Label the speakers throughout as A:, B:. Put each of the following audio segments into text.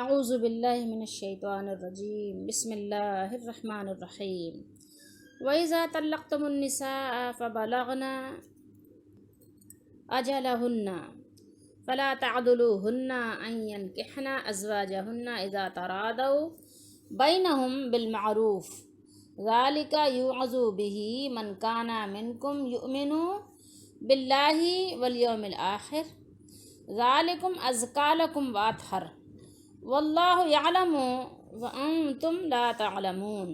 A: اعوذ باللہ من الشیطان الرجیم بسم اللہ الرحمن الرحیم وَإِذَا طَلَّقْتُمُ النِّسَاءَ فَبَلَغْنَ أَجَلَهُنَّ فَلَا تَعْضُلُوهُنَّ أَن يَنكِحْنَ أَزْوَاجَهُنَّ إِذَا تَرَاضَوْا بَيْنَهُم بِالْمَعْرُوفِ ذَلِكَ يُوعَظُ بِهِ مَنْ كَانَ مِنكُمْ يُؤْمِنُ بِاللَّهِ وَالْيَوْمِ الْآخِرِ ذَلِكُمْ أَزْكَىٰ لَكُمْ وَأَطْهَرُ واللہ یعلم وانتم لا تعلمون۔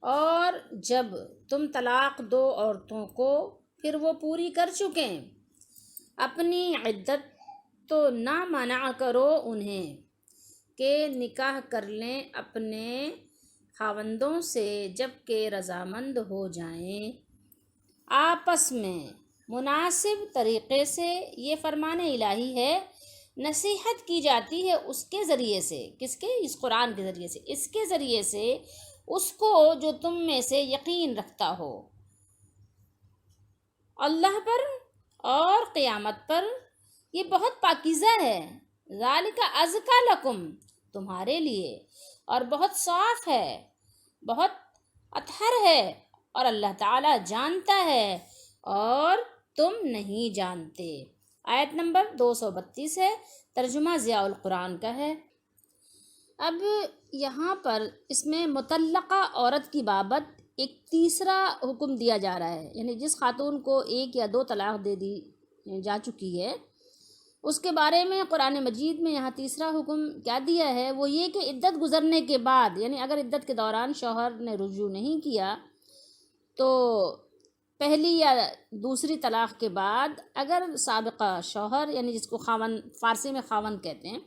A: اور جب تم طلاق دو عورتوں کو پھر وہ پوری کر چکیں، اپنی عدت تو نہ منع کرو انہیں کہ نکاح کر لیں اپنے خاوندوں سے جب کہ رضامند ہو جائیں آپس میں مناسب طریقے سے۔ یہ فرمان الہی ہے، نصیحت کی جاتی ہے اس کے ذریعے سے، کس کے؟ اس قرآن کے ذریعے سے، اس کے ذریعے سے اس کو جو تم میں سے یقین رکھتا ہو اللہ پر اور قیامت پر۔ یہ بہت پاکیزہ ہے، ذالک ازکیٰ لکم، تمہارے لیے، اور بہت صاف ہے، بہت اطہر ہے، اور اللہ تعالی جانتا ہے اور تم نہیں جانتے۔ آیت نمبر 232 ہے، ترجمہ ضیاء القرآن کا ہے۔ اب یہاں پر اس میں مطلقہ عورت کی بابت ایک تیسرا حکم دیا جا رہا ہے، یعنی جس خاتون کو 1 یا 2 طلاق دے دی جا چکی ہے اس کے بارے میں قرآن مجید میں یہاں تیسرا حکم کیا دیا ہے، وہ یہ کہ عدت گزرنے کے بعد، یعنی اگر عدت کے دوران شوہر نے رجوع نہیں کیا تو پہلی یا دوسری طلاق کے بعد اگر سابقہ شوہر، یعنی جس کو خاوند، فارسی میں خاوند کہتے ہیں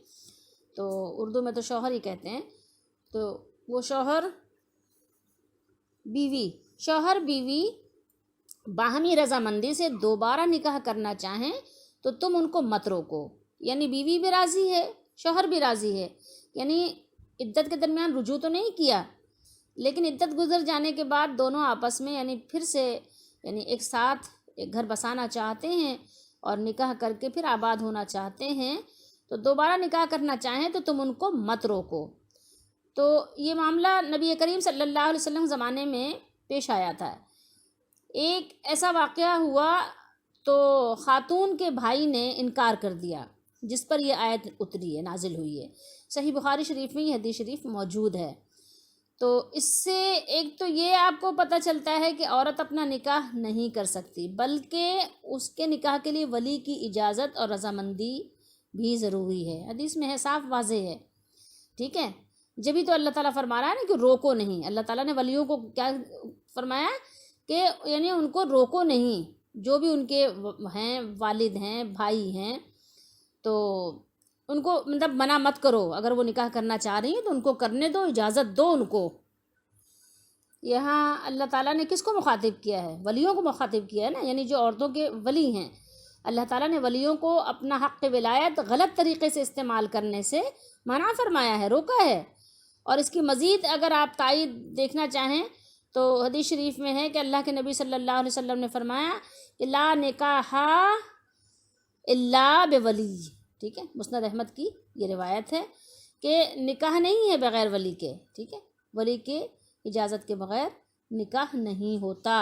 A: تو اردو میں تو شوہر ہی کہتے ہیں، تو وہ شوہر بیوی باہمی رضامندی سے دوبارہ نکاح کرنا چاہیں تو تم ان کو مت روکو، یعنی بیوی بھی راضی ہے، شوہر بھی راضی ہے، یعنی عدت کے درمیان رجوع تو نہیں کیا لیکن عدت گزر جانے کے بعد دونوں آپس میں یعنی پھر سے ایک ساتھ ایک گھر بسانا چاہتے ہیں اور نکاح کر کے پھر آباد ہونا چاہتے ہیں، تو دوبارہ نکاح کرنا چاہیں تو تم ان کو مت روکو۔ تو یہ معاملہ نبی کریم صلی اللہ علیہ وسلم زمانے میں پیش آیا تھا۔ ایک ایسا واقعہ ہوا تو خاتون کے بھائی نے انکار کر دیا، جس پر یہ آیت اتری ہے، نازل ہوئی ہے۔ صحیح بخاری شریف میں یہ حدیث شریف موجود ہے۔ تو اس سے ایک تو یہ آپ کو پتہ چلتا ہے کہ عورت اپنا نکاح نہیں کر سکتی، بلکہ اس کے نکاح کے لیے ولی کی اجازت اور رضامندی بھی ضروری ہے۔ حدیث میں ہے، صاف واضح ہے، ٹھیک ہے۔ جبھی تو اللہ تعالیٰ فرما رہا ہے نا کہ روکو نہیں۔ اللہ تعالیٰ نے ولیوں کو کیا فرمایا کہ یعنی ان کو روکو نہیں، جو بھی ان کے ہیں، والد ہیں، بھائی ہیں، تو ان کو مطلب منع مت کرو۔ اگر وہ نکاح کرنا چاہ رہی ہیں تو ان کو کرنے دو، اجازت دو ان کو۔ یہاں اللہ تعالیٰ نے کس کو مخاطب کیا ہے؟ ولیوں کو مخاطب کیا ہے نا، یعنی جو عورتوں کے ولی ہیں۔ اللہ تعالیٰ نے ولیوں کو اپنا حق ولایت غلط طریقے سے استعمال کرنے سے منع فرمایا ہے، روکا ہے۔ اور اس کی مزید اگر آپ تائید دیکھنا چاہیں تو حدیث شریف میں ہے کہ اللہ کے نبی صلی اللہ علیہ وسلم نے فرمایا کہ لا نکاح الا بولی، ٹھیک ہے۔ مسند احمد کی یہ روایت ہے کہ نکاح نہیں ہے بغیر ولی کے، ٹھیک ہے، ولی کے اجازت کے بغیر نکاح نہیں ہوتا۔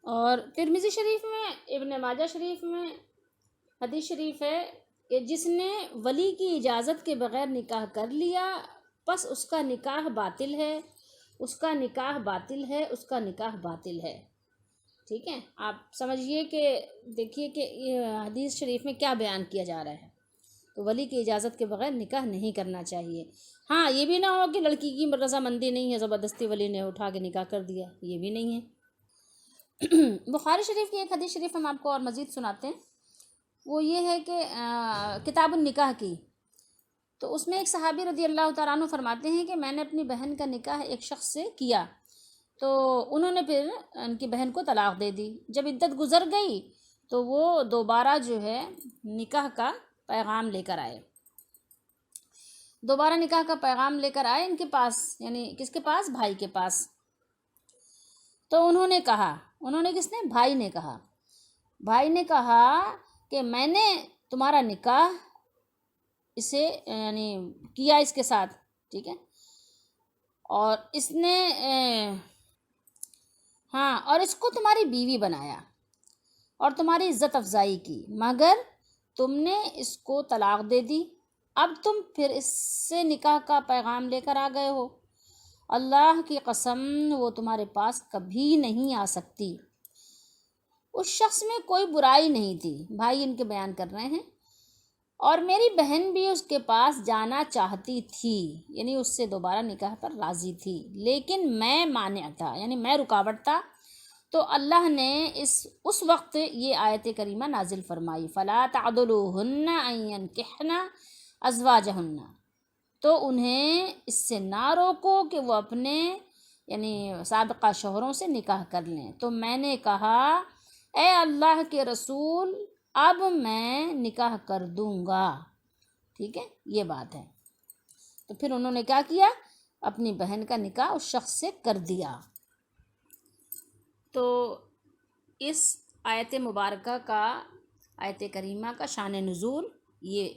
A: اور ترمذی شریف میں، ابن ماجہ شریف میں حدیث شریف ہے کہ جس نے ولی کی اجازت کے بغیر نکاح کر لیا بس اس کا نکاح باطل ہے، اس کا نکاح باطل ہے، اس کا نکاح باطل ہے، ٹھیک ہے۔ آپ سمجھیے کہ دیکھیے کہ یہ حدیث شریف میں کیا بیان کیا جا رہا ہے۔ تو ولی کی اجازت کے بغیر نکاح نہیں کرنا چاہیے۔ ہاں، یہ بھی نہ ہو کہ لڑکی کی رضامندی نہیں ہے، زبردستی ولی نے اٹھا کے نکاح کر دیا، یہ بھی نہیں ہے۔ بخاری شریف کی ایک حدیث شریف ہم آپ کو اور مزید سناتے ہیں، وہ یہ ہے کہ کتاب النکاح کی، تو اس میں ایک صحابی رضی اللہ تعالیٰ عنہ فرماتے ہیں کہ میں نے اپنی بہن کا نکاح ایک شخص سے کیا تو انہوں نے پھر ان کی بہن کو طلاق دے دی۔ جب عدت گزر گئی تو وہ دوبارہ جو ہے نکاح کا پیغام لے کر آئے، دوبارہ نکاح کا پیغام لے کر آئے ان کے پاس، یعنی کس کے پاس؟ بھائی کے پاس۔ تو انہوں نے کہا، انہوں نے کس نے؟ بھائی نے کہا کہ میں نے تمہارا نکاح اسے یعنی کیا اس کے ساتھ، ٹھیک ہے، اور اس نے ہاں اور اس کو تمہاری بیوی بنایا اور تمہاری عزت افزائی کی، مگر تم نے اس کو طلاق دے دی، اب تم پھر اس سے نکاح کا پیغام لے کر آ گئے ہو۔ اللہ کی قسم وہ تمہارے پاس کبھی نہیں آ سکتی۔ اس شخص میں کوئی برائی نہیں تھی، بھائی ان کے بیان کر رہے ہیں، اور میری بہن بھی اس کے پاس جانا چاہتی تھی، یعنی اس سے دوبارہ نکاح پر راضی تھی، لیکن میں مانع تھا، یعنی میں رکاوٹ تھا۔ تو اللہ نے اس وقت یہ آیت کریمہ نازل فرمائی، فَلَا تَعْضُلُوهُنَّ أَن يَنكِحْنَ أَزْوَاجَهُنَّ، تو انہیں اس سے نہ روکو کہ وہ اپنے یعنی سابقہ شوہروں سے نکاح کر لیں۔ تو میں نے کہا اے اللہ کے رسول اب میں نکاح کر دوں گا، ٹھیک ہے، یہ بات ہے۔ تو پھر انہوں نے کیا کیا، اپنی بہن کا نکاح اس شخص سے کر دیا۔ تو اس آیت مبارکہ کا، آیت کریمہ کا شان نزول یہ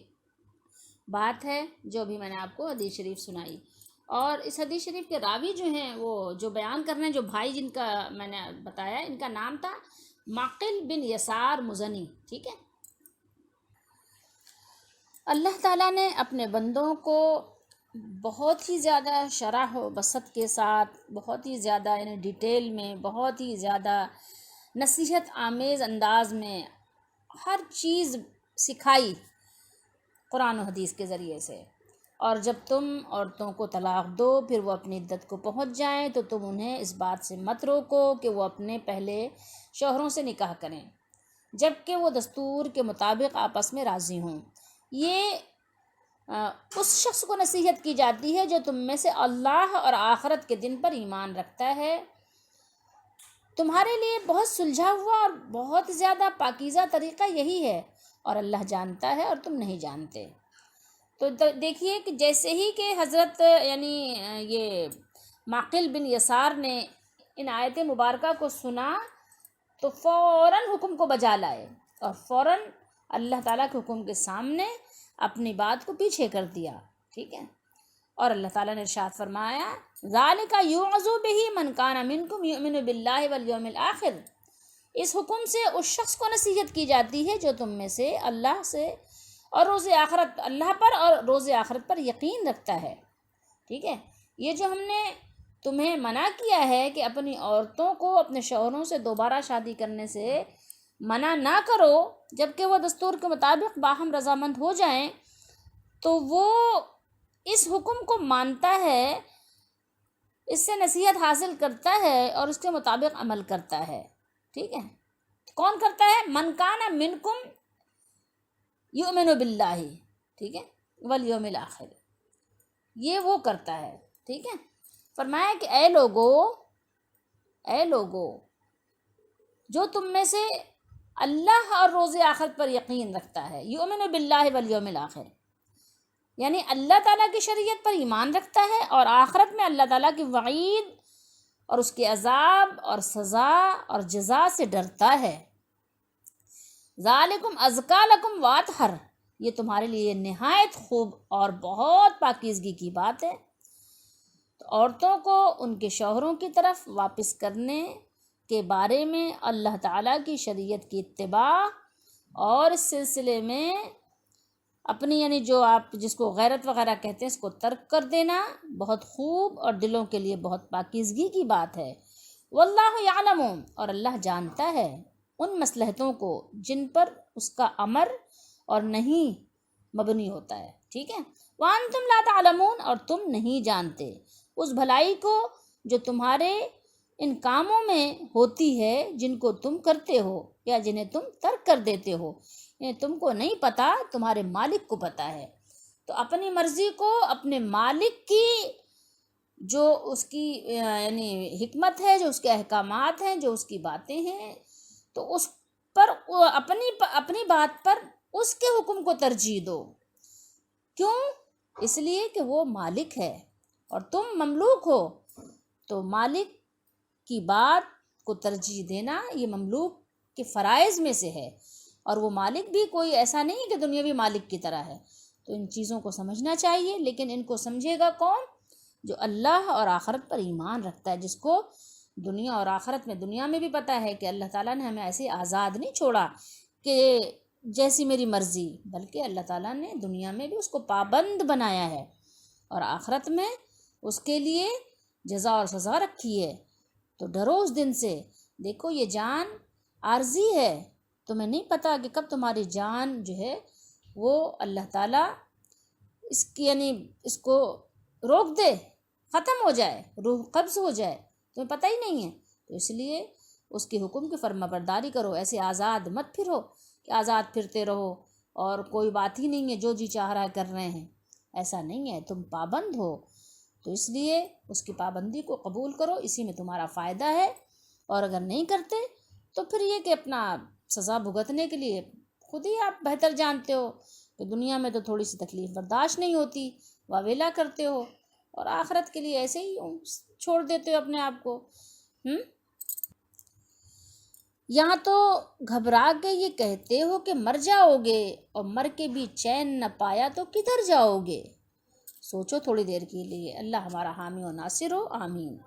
A: بات ہے جو ابھی میں نے آپ کو حدیث شریف سنائی، اور اس حدیث شریف کے راوی جو ہیں وہ جو بیان کر رہے ہیں، جو بھائی جن کا میں نے بتایا، ان کا نام تھا معقل بن یسار مزنی، ٹھیک ہے۔ اللہ تعالیٰ نے اپنے بندوں کو بہت ہی زیادہ شرح و بسط کے ساتھ، بہت ہی زیادہ یعنی ڈیٹیل میں، بہت ہی زیادہ نصیحت آمیز انداز میں ہر چیز سکھائی قرآن و حدیث کے ذریعے سے۔ اور جب تم عورتوں کو طلاق دو پھر وہ اپنی عدت کو پہنچ جائیں تو تم انہیں اس بات سے مت روکو کہ وہ اپنے پہلے شوہروں سے نکاح کریں جب کہ وہ دستور کے مطابق آپس میں راضی ہوں۔ یہ اس شخص کو نصیحت کی جاتی ہے جو تم میں سے اللہ اور آخرت کے دن پر ایمان رکھتا ہے۔ تمہارے لیے بہت سلجھا ہوا اور بہت زیادہ پاکیزہ طریقہ یہی ہے، اور اللہ جانتا ہے اور تم نہیں جانتے۔ تو دیکھیے کہ جیسے ہی کہ حضرت یعنی یہ معقل بن یسار نے ان آیت مبارکہ کو سنا تو فوراً حکم کو بجا لائے اور فوراً اللہ تعالیٰ کے حکم کے سامنے اپنی بات کو پیچھے کر دیا، ٹھیک ہے۔ اور اللہ تعالیٰ نے ارشاد فرمایا ذَلِكَ يُوعَظُ بِهِ مَنْ كَانَ مِنْكُمْ يُؤْمِنُ بِاللَّهِ وَالْيَوْمِ الْآخِرِ، اس حکم سے اس شخص کو نصیحت کی جاتی ہے جو تم میں سے اللہ سے اور روز آخرت، اللہ پر اور روز آخرت پر یقین رکھتا ہے، ٹھیک ہے۔ یہ جو ہم نے تمہیں منع کیا ہے کہ اپنی عورتوں کو اپنے شوہروں سے دوبارہ شادی کرنے سے منع نہ کرو جبکہ وہ دستور کے مطابق باہم رضامند ہو جائیں، تو وہ اس حکم کو مانتا ہے، اس سے نصیحت حاصل کرتا ہے اور اس کے مطابق عمل کرتا ہے، ٹھیک ہے۔ کون کرتا ہے؟ من کان منکم یؤمن باللہ، ٹھیک ہے، والیوم الآخر، یہ وہ کرتا ہے، ٹھیک ہے۔ فرمایا کہ اے لوگو جو تم میں سے اللہ اور روز آخرت پر یقین رکھتا ہے، یؤمن باللہ والیوم الآخر، یعنی اللہ تعالیٰ کی شریعت پر ایمان رکھتا ہے اور آخرت میں اللہ تعالیٰ کی وعید اور اس کے عذاب اور سزا اور جزا سے ڈرتا ہے۔ ذالکم ازکا لکم واطہر، یہ تمہارے لیے نہایت خوب اور بہت پاکیزگی کی بات ہے۔ تو عورتوں کو ان کے شوہروں کی طرف واپس کرنے کے بارے میں اللہ تعالیٰ کی شریعت کی اتباع اور اس سلسلے میں اپنی یعنی جو آپ جس کو غیرت وغیرہ کہتے ہیں اس کو ترک کر دینا بہت خوب اور دلوں کے لیے بہت پاکیزگی کی بات ہے۔ واللہ یعلم، اور اللہ جانتا ہے ان مصلحتوں کو جن پر اس کا امر اور نہیں مبنی ہوتا ہے، ٹھیک ہے۔ وانتم لا تعلمون، اور تم نہیں جانتے اس بھلائی کو جو تمہارے ان کاموں میں ہوتی ہے جن کو تم کرتے ہو یا جنہیں تم ترک کر دیتے ہو، یعنی تم کو نہیں پتہ، تمہارے مالک کو پتہ ہے۔ تو اپنی مرضی کو اپنے مالک کی جو اس کی یعنی حکمت ہے، جو اس کے احکامات ہیں، جو اس کی باتیں ہیں، تو اس پر اپنی بات پر اس کے حکم کو ترجیح دو۔ کیوں؟ اس لیے کہ وہ مالک ہے اور تم مملوک ہو، تو مالک کی بات کو ترجیح دینا یہ مملوک کے فرائض میں سے ہے، اور وہ مالک بھی کوئی ایسا نہیں کہ دنیاوی مالک کی طرح ہے، تو ان چیزوں کو سمجھنا چاہیے، لیکن ان کو سمجھے گا کون؟ جو اللہ اور آخرت پر ایمان رکھتا ہے، جس کو دنیا اور آخرت میں، دنیا میں بھی پتہ ہے کہ اللہ تعالیٰ نے ہمیں ایسے آزاد نہیں چھوڑا کہ جیسی میری مرضی، بلکہ اللہ تعالیٰ نے دنیا میں بھی اس کو پابند بنایا ہے، اور آخرت میں اس کے لیے جزا اور سزا رکھی ہے۔ تو ڈرو اس دن سے۔ دیکھو یہ جان عارضی ہے، تمہیں نہیں پتہ کہ کب تمہاری جان جو ہے وہ اللہ تعالیٰ اس کی یعنی اس کو روک دے، ختم ہو جائے، روح قبض ہو جائے، تمہیں پتہ ہی نہیں ہے۔ تو اس لیے اس کے حکم کی فرما برداری کرو، ایسے آزاد مت پھرو کہ آزاد پھرتے رہو اور کوئی بات ہی نہیں ہے، جو جی چاہ رہا ہے کر رہے ہیں، ایسا نہیں ہے، تم پابند ہو۔ تو اس لیے اس کی پابندی کو قبول کرو، اسی میں تمہارا فائدہ ہے، اور اگر نہیں کرتے تو پھر یہ کہ اپنا سزا بھگتنے کے لیے خود ہی آپ بہتر جانتے ہو کہ دنیا میں تو تھوڑی سی تکلیف برداشت نہیں ہوتی، واویلا کرتے ہو، اور آخرت کے لیے ایسے ہی چھوڑ دیتے ہو اپنے آپ کو۔ یہاں تو گھبرا کے یہ کہتے ہو کہ مر جاؤ گے، اور مر کے بھی چین نہ پایا تو کدھر جاؤ گے؟ سوچو تھوڑی دیر کے لیے۔ اللہ ہمارا حامی و ناصر ہو، آمین۔